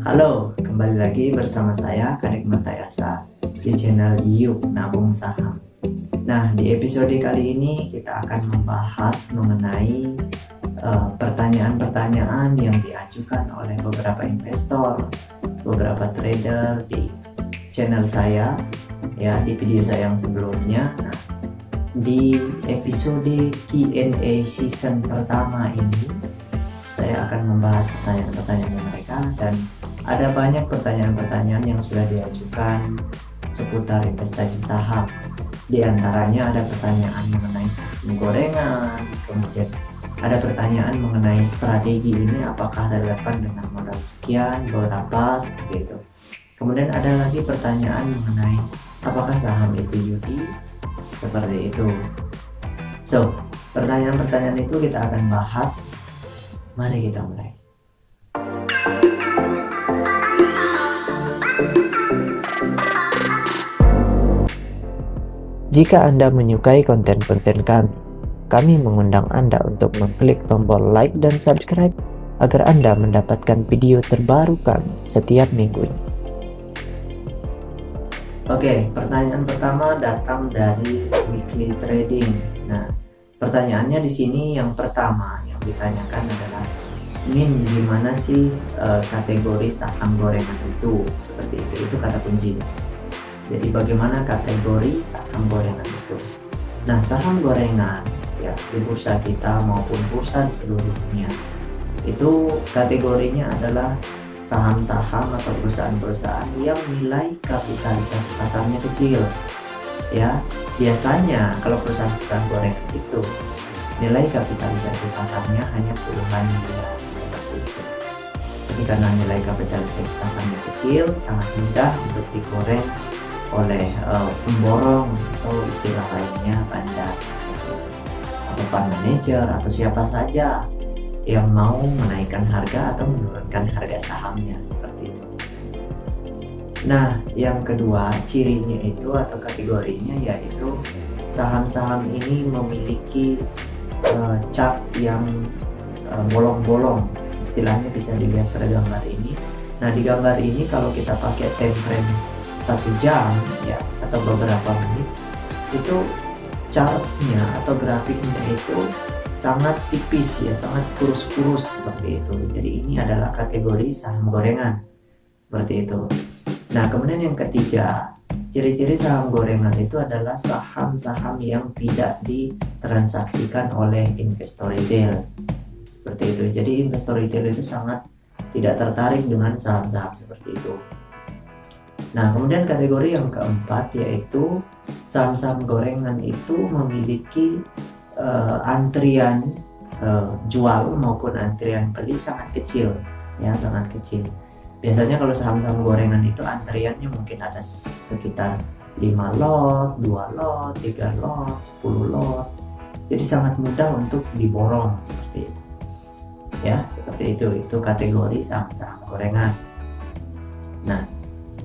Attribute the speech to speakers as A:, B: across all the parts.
A: Halo, kembali lagi bersama saya Karik Matayasa di channel Yuk Nabung Saham. Nah, di episode kali ini kita akan membahas mengenai pertanyaan-pertanyaan yang diajukan oleh beberapa investor, beberapa trader di channel saya, ya di video saya yang sebelumnya. Nah, di episode Q&A season pertama ini, saya akan membahas pertanyaan-pertanyaan mereka, dan ada banyak pertanyaan-pertanyaan yang sudah diajukan seputar investasi saham. Di antaranya ada pertanyaan mengenai saham gorengan, kemudian ada pertanyaan mengenai strategi ini apakah relevan dengan modal sekian, berapa, seperti itu. Kemudian ada lagi pertanyaan mengenai apakah saham itu judi, seperti itu. So, pertanyaan-pertanyaan itu kita akan bahas. Mari kita mulai.
B: Jika Anda menyukai konten-konten kami mengundang Anda untuk mengklik tombol like dan subscribe agar Anda mendapatkan video terbaru kami setiap minggunya.
A: Oke, pertanyaan pertama datang dari Weekly Trading. Nah, pertanyaannya di sini yang pertama yang ditanyakan adalah, Min, gimana sih kategori saham gorengan itu? Seperti itu kata kuncinya. Jadi bagaimana kategori saham gorengan itu? Nah, saham gorengan ya di bursa kita maupun bursa di seluruh dunia itu kategorinya adalah saham-saham atau perusahaan-perusahaan yang nilai kapitalisasi pasarnya kecil. Ya, biasanya kalau perusahaan-perusahaan gorengan itu nilai kapitalisasi pasarnya hanya puluhan miliar, seperti itu. Jadi karena nilai kapitalisasi pasarnya kecil, sangat mudah untuk digoreng oleh pemborong atau istilah lainnya bandar, seperti itu, atau fund manager atau siapa saja yang mau menaikkan harga atau menurunkan harga sahamnya, seperti itu. Nah, yang kedua cirinya itu atau kategorinya yaitu saham-saham ini memiliki chart yang bolong-bolong, istilahnya bisa dilihat pada gambar ini. Nah, di gambar ini kalau kita pakai time frame 1 jam ya atau beberapa menit, itu chartnya atau grafiknya itu sangat tipis ya, sangat kurus-kurus seperti itu. Jadi ini adalah kategori saham gorengan, seperti itu. Nah, kemudian yang ketiga, ciri-ciri saham gorengan itu adalah saham-saham yang tidak ditransaksikan oleh investor retail, seperti itu. Jadi investor retail itu sangat tidak tertarik dengan saham-saham seperti itu. Nah, kemudian kategori yang keempat yaitu saham-saham gorengan itu memiliki antrian jual maupun antrian beli sangat kecil, ya sangat kecil. Biasanya kalau saham-saham gorengan itu antriannya mungkin ada sekitar 5 lot, 2 lot, 3 lot, 10 lot. Jadi sangat mudah untuk diborong, seperti itu. Ya, seperti itu. Itu kategori saham-saham gorengan. Nah,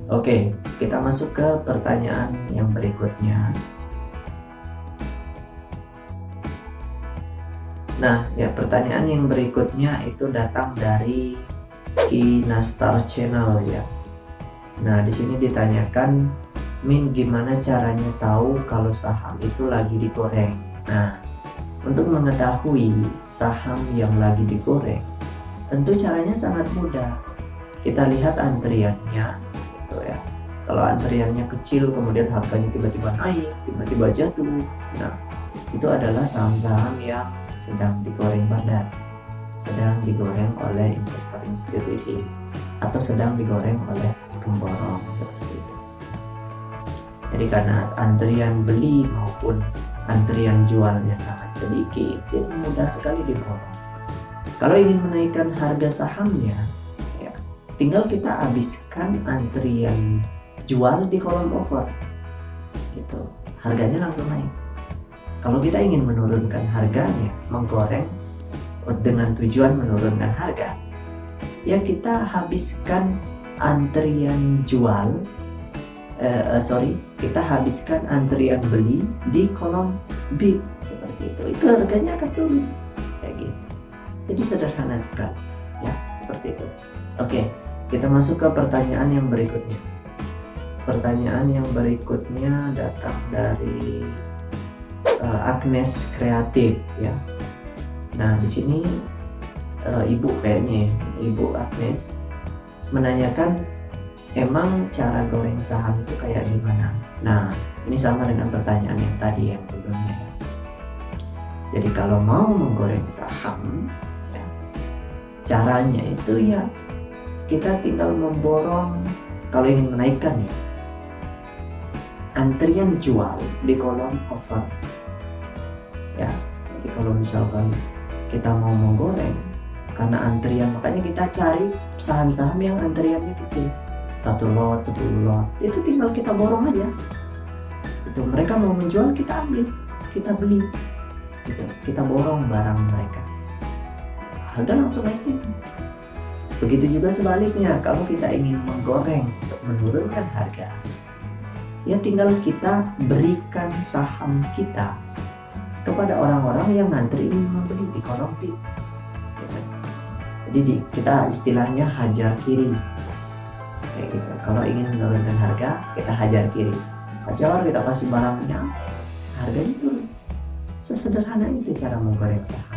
A: oke, kita masuk ke pertanyaan yang berikutnya. Nah, ya pertanyaan yang berikutnya itu datang dari Kinastar Channel ya. Nah, di sini ditanyakan, Min, gimana caranya tahu kalau saham itu lagi digoreng? Nah, untuk mengetahui saham yang lagi digoreng, tentu caranya sangat mudah. Kita lihat antriannya. Ya. Kalau antriannya kecil kemudian harganya tiba-tiba naik, tiba-tiba jatuh, nah itu adalah saham-saham yang sedang digoreng bandar, sedang digoreng oleh investor institusi, atau sedang digoreng oleh pemborong, seperti itu. Jadi karena antrian beli maupun antrian jualnya sangat sedikit, jadi mudah sekali diborong. Kalau ingin menaikkan harga sahamnya, tinggal kita habiskan antrian jual di kolom offer, gitu, harganya langsung naik. Kalau kita ingin menurunkan harganya, menggoreng dengan tujuan menurunkan harga, ya kita habiskan antrian jual, kita habiskan antrian beli di kolom bid, seperti itu harganya akan turun, kayak gitu. Jadi sederhana sekali, ya seperti itu. Oke, Kita masuk ke pertanyaan yang berikutnya. Pertanyaan yang berikutnya datang dari Agnes Kreatif ya. Nah, di sini Ibu kayaknya, Ibu Agnes menanyakan emang cara goreng saham itu kayak gimana. Nah, ini sama dengan pertanyaan yang tadi yang sebelumnya ya. Jadi kalau mau menggoreng saham ya, caranya itu ya kita tinggal memborong, kalau ingin menaikkan ya, antrian jual di kolom offer ya. Jadi kalau misalkan kita mau menggoreng karena antrian, makanya kita cari saham-saham yang antriannya kecil, 1 lot, 10 lot, itu tinggal kita borong aja. Itu mereka mau menjual, kita ambil, kita beli gitu. Kita borong barang mereka, udah langsung naikin. Begitu juga sebaliknya, kalau kita ingin menggoreng untuk menurunkan harga, ya tinggal kita berikan saham kita kepada orang-orang yang ngantri ingin membeli di kolom bid gitu. Jadi kita istilahnya hajar kiri kayak gitu. Kalau ingin menurunkan harga, kita hajar kiri, hajar, kita kasih barangnya, harganya turun. Sesederhana itu cara menggoreng saham.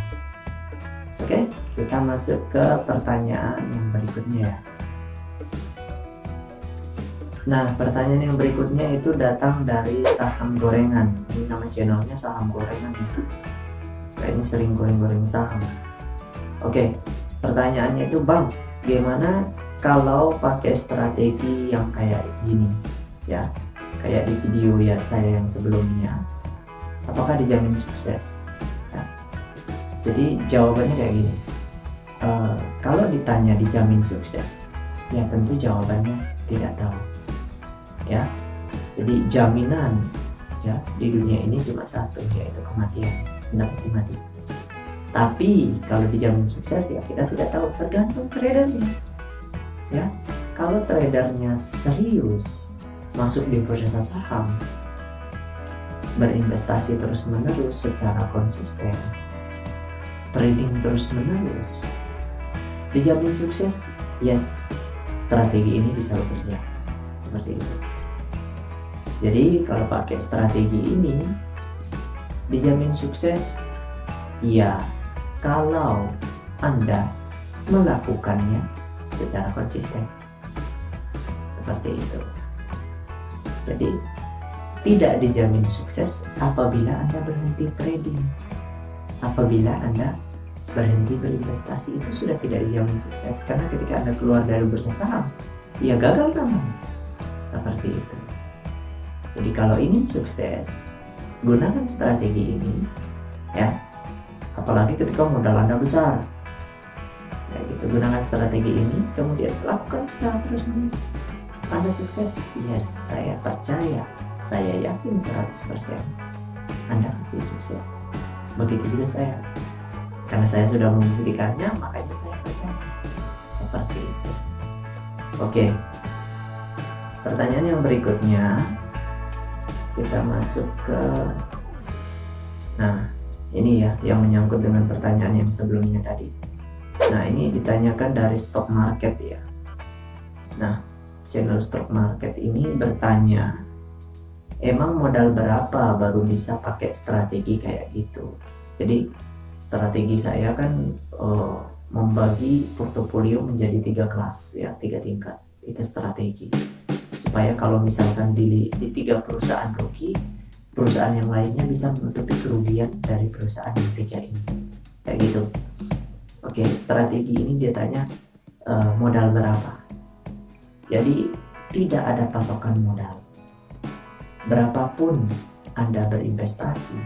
A: Oke, kita masuk ke pertanyaan yang berikutnya ya. Nah, pertanyaan yang berikutnya itu datang dari Saham Gorengan. Ini nama channelnya Saham Gorengan ya. Kayaknya sering goreng-goreng saham. Oke, pertanyaannya itu, Bang, gimana kalau pakai strategi yang kayak gini ya, kayak di video ya saya yang sebelumnya, apakah dijamin sukses ya? Jadi jawabannya kayak gini, kalau ditanya dijamin sukses, ya tentu jawabannya tidak tahu ya. Jadi jaminan ya di dunia ini cuma satu, yaitu kematian. Anda pasti mati. Tapi kalau dijamin sukses ya kita tidak tahu, tergantung tradernya ya. Kalau tradernya serius masuk di bursa saham, berinvestasi terus menerus secara konsisten, trading terus menerus, dijamin sukses. Yes, strategi ini bisa bekerja seperti itu. Jadi kalau pakai strategi ini dijamin sukses ya, kalau Anda melakukannya secara konsisten seperti itu. Jadi tidak dijamin sukses apabila Anda berhenti trading, apabila Anda berhenti berinvestasi, itu sudah tidak dijamin sukses. Karena ketika Anda keluar dari bursa saham, ya gagal namanya. Seperti itu. Jadi kalau ingin sukses, gunakan strategi ini ya. Apalagi ketika modal Anda besar ya gitu, gunakan strategi ini, kemudian lakukan secara terus menerus. Anda sukses? Yes, saya percaya, saya yakin 100% Anda pasti sukses. Begitu juga saya, karena saya sudah membuktikannya, makanya saya percaya. Seperti itu. Oke, pertanyaan yang berikutnya kita masuk ke, nah ini ya yang menyangkut dengan pertanyaan yang sebelumnya tadi. Nah, ini ditanyakan dari stock market ya. Nah, channel stock market ini bertanya, emang modal berapa baru bisa pakai strategi kayak gitu? Jadi strategi saya kan membagi portofolio menjadi 3 kelas ya, 3 tingkat. Itu strategi supaya kalau misalkan di 3 perusahaan rugi, perusahaan yang lainnya bisa menutupi kerugian dari perusahaan yang 3 ini kayak gitu. Oke, strategi ini dia tanya modal berapa. Jadi tidak ada patokan modal. Berapapun Anda berinvestasi,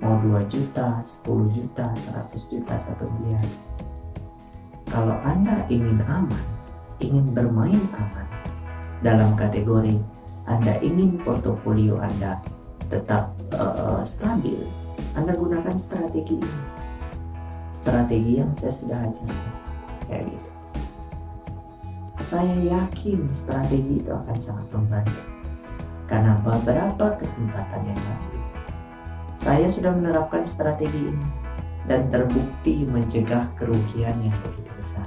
A: mau 2 juta, 10 juta, 100 juta, 1 miliar. Kalau Anda ingin aman, ingin bermain aman, dalam kategori Anda ingin portofolio Anda tetap stabil, Anda gunakan strategi ini. Strategi yang saya sudah ajarkan kayak gitu. Saya yakin strategi itu akan sangat membantu, karena beberapa kesempatan yang lalu saya sudah menerapkan strategi ini dan terbukti mencegah kerugian yang begitu besar.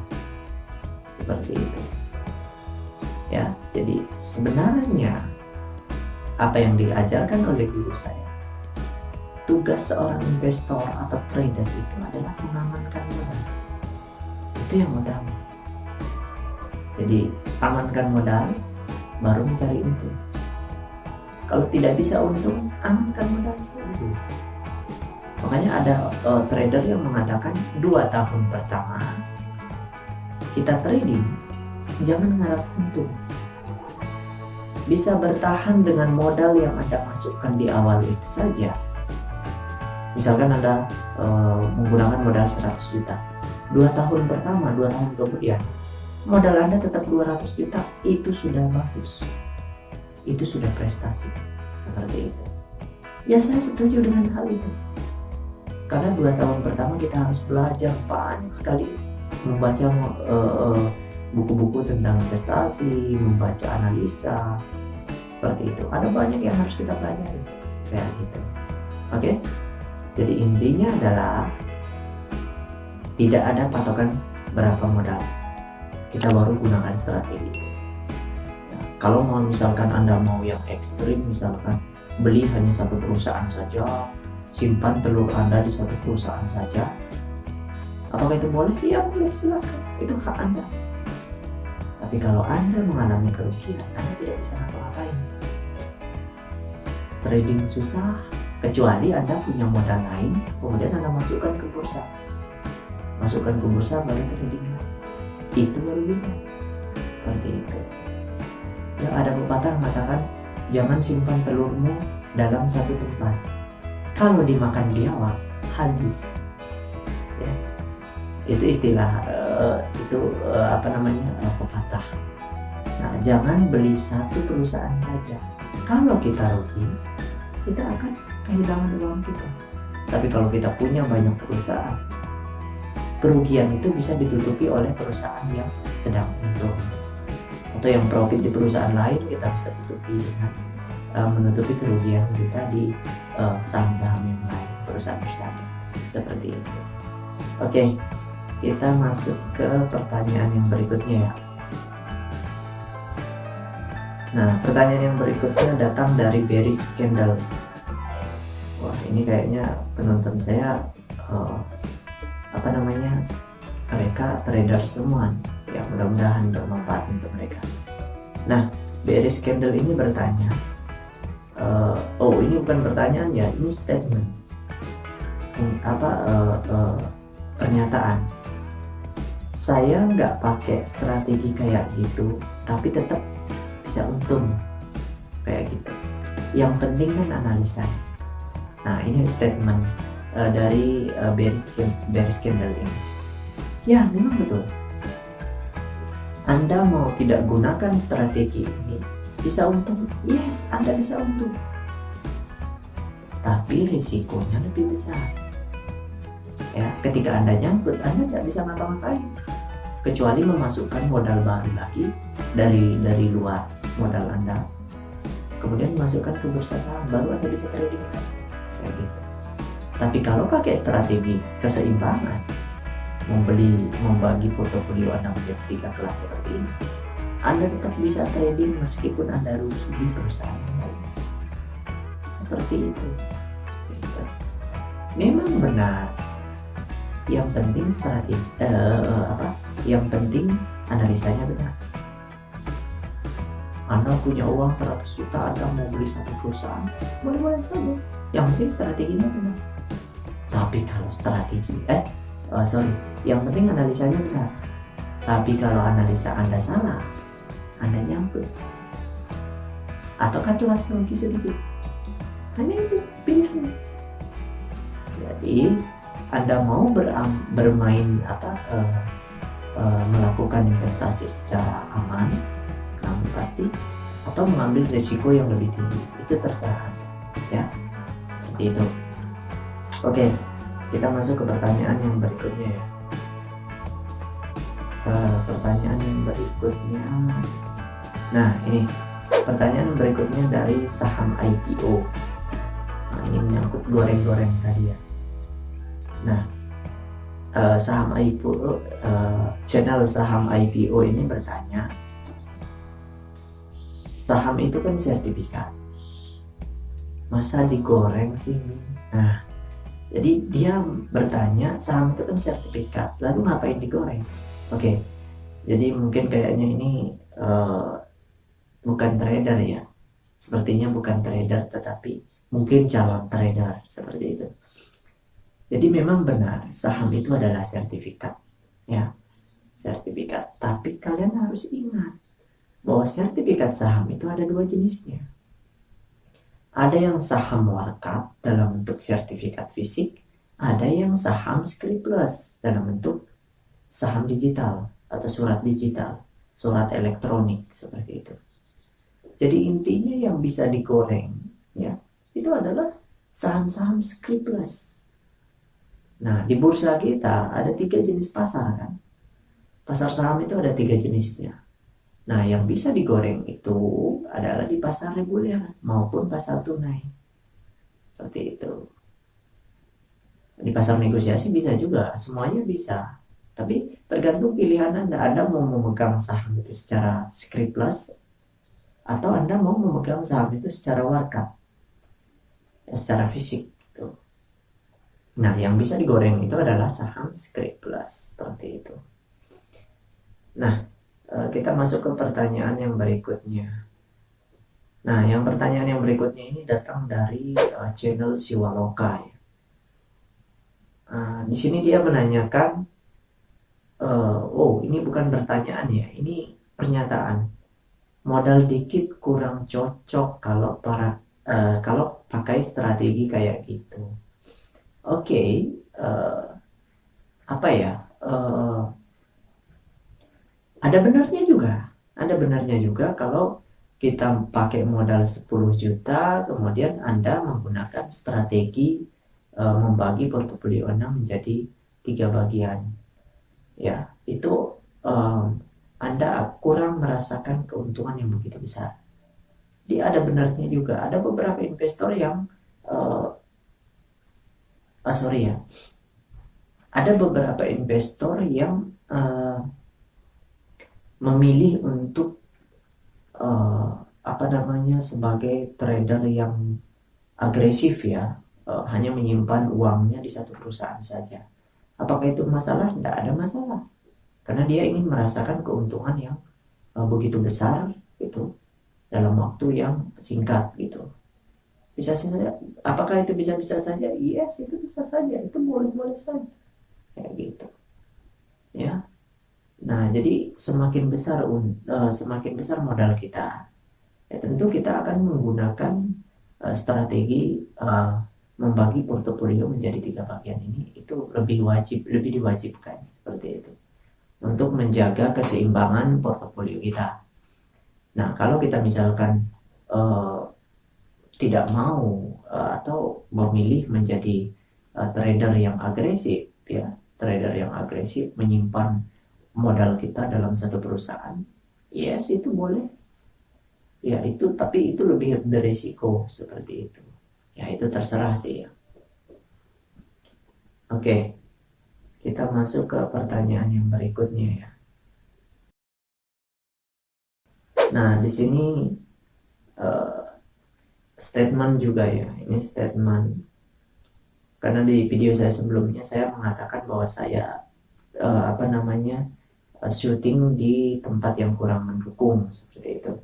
A: Seperti itu. Ya, jadi sebenarnya apa yang diajarkan oleh guru saya, tugas seorang investor atau trader itu adalah mengamankan modal. Itu yang utama. Jadi amankan modal, baru mencari untung. Kalau tidak bisa untung, amankan modal dulu. Makanya ada trader yang mengatakan 2 tahun pertama kita trading, jangan mengharap untung. Bisa bertahan dengan modal yang Anda masukkan di awal itu saja. Misalkan Anda menggunakan modal 100 juta, 2 tahun pertama, 2 tahun kemudian modal Anda tetap 200 juta, itu sudah bagus, itu sudah prestasi. Seperti itu. Ya, saya setuju dengan hal itu, karena 2 tahun pertama kita harus belajar banyak sekali, membaca buku-buku tentang investasi, membaca analisa, seperti itu. Ada banyak yang harus kita pelajari kayak gitu. Oke, jadi intinya adalah tidak ada patokan berapa modal, kita baru gunakan strategi. Kalau mau misalkan Anda mau yang ekstrim, misalkan beli hanya satu perusahaan saja, simpan telur Anda di satu perusahaan saja, apakah itu boleh? Ya boleh, silakan, itu hak Anda. Tapi kalau Anda mengalami kerugian, Anda tidak bisa ngapa-ngapain. Trading susah, kecuali Anda punya modal lain, kemudian Anda masukkan ke bursa. Masukkan ke bursa baru trading. Itu baru bisa. Seperti itu. Yang ada pepatah mengatakan, jangan simpan telurmu dalam satu tempat. Kalau dimakan biawak, habis. Ya. Itu istilah pepatah. Nah, jangan beli satu perusahaan saja. Kalau kita rugi, kita akan kehilangan uang kita. Tapi kalau kita punya banyak perusahaan, kerugian itu bisa ditutupi oleh perusahaan yang sedang untung. Atau yang profit di perusahaan lain, kita bisa tutupi dengan menutupi kerugian kita di saham-saham yang lain, perusahaan-perusahaan seperti itu. Oke, kita masuk ke pertanyaan yang berikutnya ya. Nah, pertanyaan yang berikutnya datang dari Bearish Candle. Wah, ini kayaknya penonton saya mereka trader semua. Ya, mudah-mudahan bermanfaat untuk mereka. Nah, Bearish Candle ini bertanya, ini bukan pertanyaan ya, ini statement, pernyataan. Saya nggak pakai strategi kayak gitu, tapi tetap bisa untung kayak gitu. Yang penting kan analisa. Nah, ini statement dari Bearish Candle ini. Ya, memang betul. Anda mau tidak gunakan strategi ini, bisa untung? Yes, Anda bisa untung. Tapi risikonya lebih besar. Ya, ketika Anda nyangkut, Anda tidak bisa ngapa-ngapain. Kecuali memasukkan modal baru lagi dari luar modal Anda. Kemudian masukkan ke bursa saham, baru Anda bisa trading. Kayak gitu. Tapi kalau pakai strategi keseimbangan, membagi portofolio Anda menjadi 3 kelas seperti ini, Anda tetap bisa trading meskipun Anda rugi di perusahaan yang lain. Seperti itu. Memang benar. Yang penting yang penting analisanya benar. Anda punya uang 100 juta, Anda mau beli satu perusahaan, boleh-boleh saja. Yang penting strateginya benar. Tapi kalau yang penting analisanya benar. Tapi kalau analisa Anda salah, Anda nyangkut. Atau telas lagi sedikit. Hanya itu pilihannya. Jadi Anda mau bermain melakukan investasi secara aman, namun pasti, atau mengambil risiko yang lebih tinggi, itu terserah Anda, ya. Seperti itu. Oke, kita masuk ke pertanyaan yang berikutnya ya. Pertanyaan yang berikutnya. Nah, ini pertanyaan berikutnya dari saham IPO. Nah, ini menyangkut goreng-goreng tadi ya. Nah, channel saham IPO ini bertanya, saham itu kan sertifikat, masa digoreng sih Min? Nah, jadi dia bertanya saham itu kan sertifikat, lalu ngapain digoreng? Oke, jadi mungkin kayaknya ini bukan trader ya, sepertinya bukan trader, tetapi mungkin calon trader seperti itu. Jadi memang benar saham itu adalah sertifikat, ya, sertifikat. Tapi kalian harus ingat bahwa sertifikat saham itu ada dua jenisnya. Ada yang saham warkap dalam bentuk sertifikat fisik, ada yang saham scriptless dalam bentuk saham digital atau surat digital, surat elektronik seperti itu. Jadi intinya yang bisa digoreng, ya, itu adalah saham-saham scriptless. Nah, di bursa kita ada 3 jenis pasar kan. Pasar saham itu ada 3 jenisnya. Nah, yang bisa digoreng itu adalah di pasar reguler maupun pasar tunai. Seperti itu. Di pasar negosiasi bisa juga, semuanya bisa. Tapi tergantung pilihan Anda. Anda mau memegang saham itu secara scriptless atau Anda mau memegang saham itu secara warkap, ya, secara fisik gitu. Nah, yang bisa digoreng itu adalah saham scriptless seperti itu. Nah, kita masuk ke pertanyaan yang berikutnya. Nah, yang pertanyaan yang berikutnya ini datang dari channel Siwaloka ya. Di sini dia menanyakan, oh ini bukan pertanyaan ya, ini pernyataan. Modal dikit kurang cocok kalau pakai strategi kayak gitu. Oke, apa ya? Ada benarnya juga kalau kita pakai modal 10 juta, kemudian Anda menggunakan strategi membagi portofolio Anda menjadi 3 bagian. Ya, itu Anda kurang merasakan keuntungan yang begitu besar. Dia ada benarnya juga. Ada beberapa investor yang ada beberapa investor yang memilih untuk sebagai trader yang agresif ya, hanya menyimpan uangnya di satu perusahaan saja. Apakah itu masalah? Tidak ada masalah, karena dia ingin merasakan keuntungan yang begitu besar itu dalam waktu yang singkat gitu. Bisa saja. Apakah itu bisa-bisa saja? Yes, itu bisa saja. Itu boleh-boleh saja. Kayak gitu. Ya. Nah, jadi semakin besar modal kita, ya tentu kita akan menggunakan strategi membagi portofolio menjadi 3 bagian ini. Itu lebih diwajibkan seperti itu untuk menjaga keseimbangan portofolio kita. Nah, kalau kita misalkan tidak mau atau memilih menjadi trader yang agresif, ya, trader yang agresif menyimpan modal kita dalam satu perusahaan, yes itu boleh, ya itu, tapi itu lebih beresiko seperti itu. Ya itu terserah sih ya. Oke, kita masuk ke pertanyaan yang berikutnya ya. Nah, di sini statement juga ya. Ini statement karena di video saya sebelumnya saya mengatakan bahwa saya syuting di tempat yang kurang mendukung seperti itu.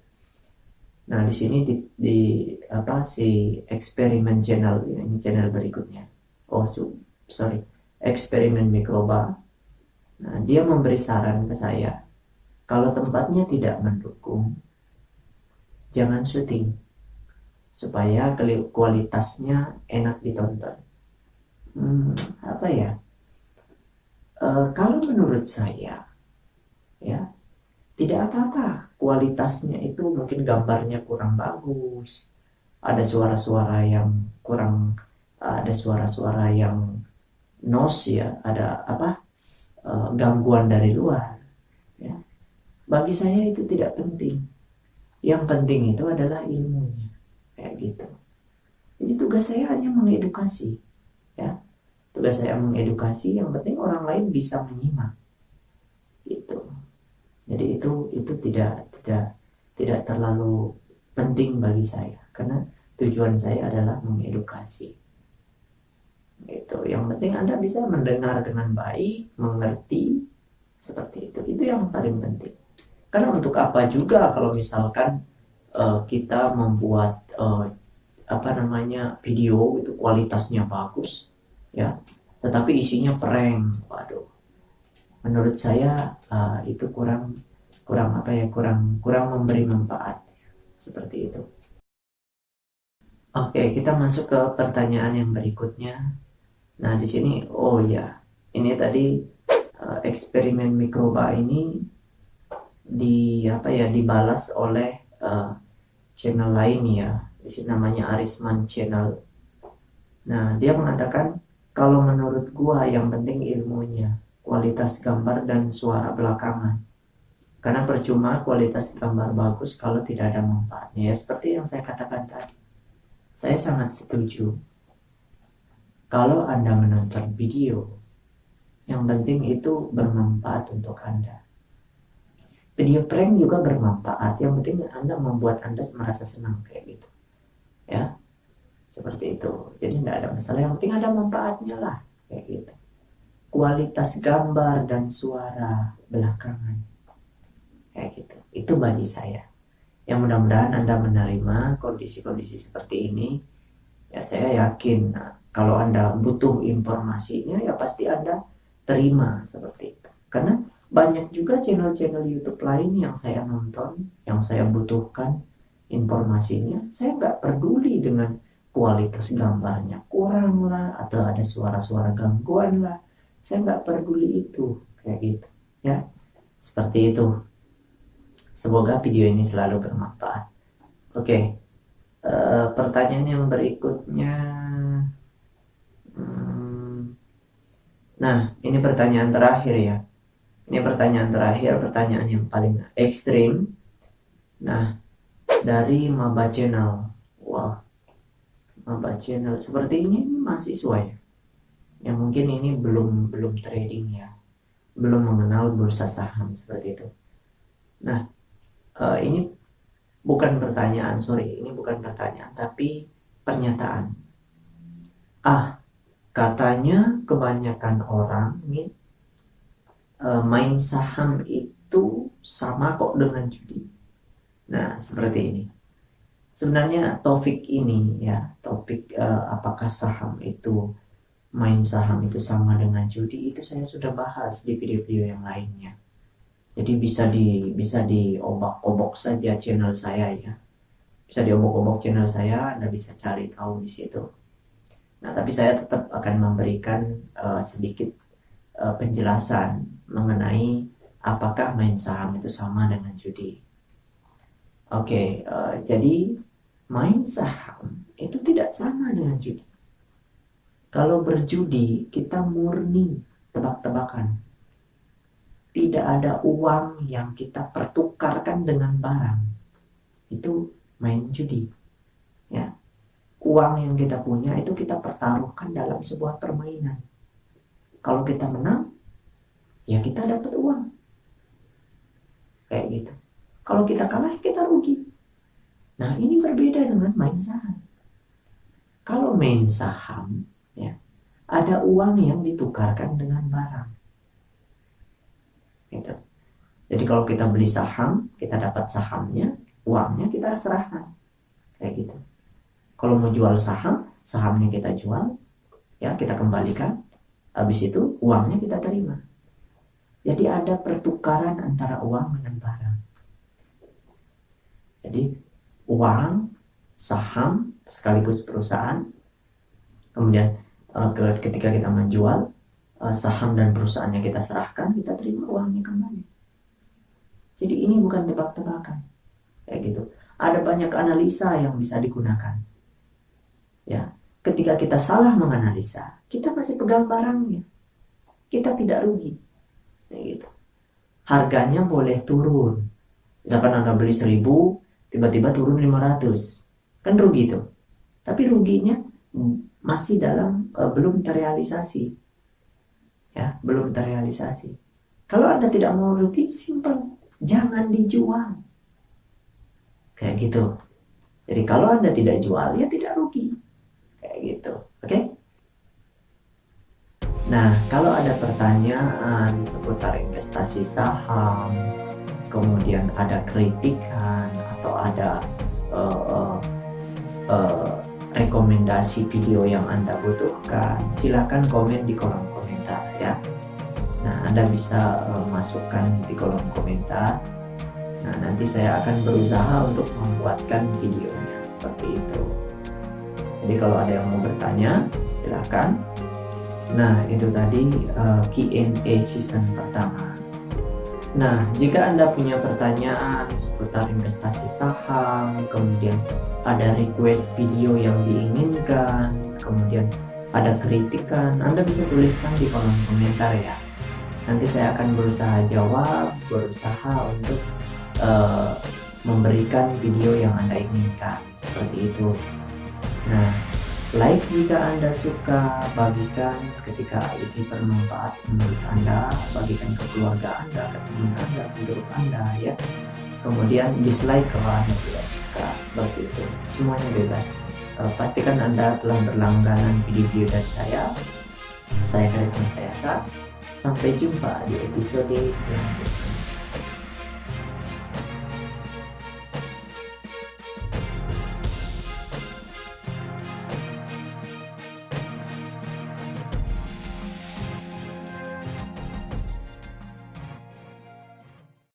A: Nah, di sini si eksperimen channel ini channel berikutnya. Eksperimen mikroba. Nah, dia memberi saran ke saya, kalau tempatnya tidak mendukung, jangan syuting supaya kualitasnya enak ditonton. Kalau menurut saya, ya tidak apa-apa kualitasnya itu mungkin gambarnya kurang bagus, ada suara-suara yang noise ya, ada gangguan dari luar ya. Bagi saya itu tidak penting, yang penting itu adalah ilmunya kayak gitu. Jadi tugas saya hanya mengedukasi ya, yang penting orang lain bisa menyimak gitu. Jadi itu tidak terlalu penting bagi saya karena tujuan saya adalah mengedukasi. Itu yang penting Anda bisa mendengar dengan baik, mengerti, seperti itu. Itu yang paling penting. Karena untuk apa juga kalau misalkan kita membuat video itu kualitasnya bagus, ya, tetapi isinya prank, waduh, menurut saya itu kurang kurang memberi manfaat, seperti itu. Oke, kita masuk ke pertanyaan yang berikutnya. Nah, di sini, oh ya, ini tadi eksperimen mikroba ini dibalas oleh channel lain ya. Di sini namanya Arisman Channel. Nah, dia mengatakan kalau menurut gua yang penting ilmunya, kualitas gambar dan suara belakangan. Karena percuma kualitas gambar bagus kalau tidak ada manfaatnya. Ya, seperti yang saya katakan tadi. Saya sangat setuju. Kalau Anda menonton video, yang penting itu bermanfaat untuk Anda. Video prank juga bermanfaat. Yang penting Anda membuat Anda merasa senang kayak gitu. Ya, seperti itu. Jadi tidak ada masalah. Yang penting ada manfaatnya lah, kayak gitu. Kualitas gambar dan suara belakangan, kayak gitu. Itu bagi saya. Yang mudah-mudahan Anda menerima kondisi-kondisi seperti ini. Ya, saya yakin kalau Anda butuh informasinya, ya pasti Anda terima seperti itu. Karena banyak juga channel-channel YouTube lain yang saya nonton, yang saya butuhkan informasinya. Saya nggak peduli dengan kualitas gambarnya kurang lah, atau ada suara-suara gangguan lah. Saya nggak peduli itu, kayak gitu. Ya, seperti itu. Semoga video ini selalu bermanfaat. Oke, pertanyaan yang berikutnya. Nah, ini pertanyaan terakhir ya. Ini pertanyaan terakhir, pertanyaan yang paling ekstrim. Nah, dari Maba Channel. Wah, Maba Channel. Seperti ini mahasiswa ya. Yang mungkin ini belum trading ya. Belum mengenal bursa saham seperti itu. Nah, ini bukan pertanyaan, ini bukan pertanyaan, tapi pernyataan. Katanya kebanyakan orang nih main saham itu sama kok dengan judi. Nah, seperti ini. Sebenarnya topik ini ya, apakah main saham itu sama dengan judi, itu saya sudah bahas di video-video yang lainnya. Jadi bisa diobok-obok saja channel saya ya. Bisa diobok-obok channel saya, Anda bisa cari tahu di situ. Nah, tapi saya tetap akan memberikan sedikit penjelasan mengenai apakah main saham itu sama dengan judi. Oke, jadi main saham itu tidak sama dengan judi. Kalau berjudi, kita murni tebak-tebakan. Tidak ada uang yang kita pertukarkan dengan barang. Itu main judi. Ya. Uang yang kita punya itu kita pertaruhkan dalam sebuah permainan. Kalau kita menang, ya kita dapat uang. Kayak gitu. Kalau kita kalah, kita rugi. Nah, ini berbeda dengan main saham. Kalau main saham, ya, ada uang yang ditukarkan dengan barang. Gitu. Jadi kalau kita beli saham, kita dapat sahamnya, uangnya kita serahkan. Kayak gitu. Kalau mau jual saham, sahamnya kita jual, ya kita kembalikan. Habis itu uangnya kita terima. Jadi ada pertukaran antara uang dengan barang. Jadi uang, saham sekaligus perusahaan. Kemudian ketika kita menjual saham dan perusahaannya kita serahkan, kita terima uangnya kembali. Jadi ini bukan tebak-tebakan. Kayak gitu. Ada banyak analisa yang bisa digunakan. Ya, ketika kita salah menganalisa, kita masih pegang barangnya. Kita tidak rugi. Kayak gitu. Harganya boleh turun. Misalkan Anda beli 1.000, tiba-tiba turun 500. Kan rugi tuh. Tapi ruginya masih belum terrealisasi. Ya, belum terrealisasi. Kalau Anda tidak mau rugi, simpan. Jangan dijual. Kayak gitu. Jadi kalau Anda tidak jual, ya tidak rugi. Kayak gitu. Oke? Nah, kalau ada pertanyaan seputar investasi saham, kemudian ada kritikan atau ada eh, eh, rekomendasi video yang Anda butuhkan, silakan komen di kolom komentar ya. Nah, Anda bisa masukkan di kolom komentar. Nah, nanti saya akan berusaha untuk membuatkan videonya seperti itu. Jadi kalau ada yang mau bertanya, silakan. Nah, itu tadi Q&A season pertama. Nah, jika Anda punya pertanyaan seputar investasi saham, kemudian ada request video yang diinginkan, kemudian ada kritikan, Anda bisa tuliskan di kolom komentar ya. Nanti saya akan berusaha jawab, berusaha untuk memberikan video yang Anda inginkan, seperti itu. Nah, like jika Anda suka, bagikan ketika ini bermanfaat menurut Anda, bagikan ke keluarga Anda, ke teman Anda, ke grup Anda ya. Kemudian dislike kalau Anda tidak suka, seperti itu. Semuanya bebas. Pastikan Anda telah berlangganan video dari saya. Saya Karim Tayasa. Sampai jumpa di episode selanjutnya.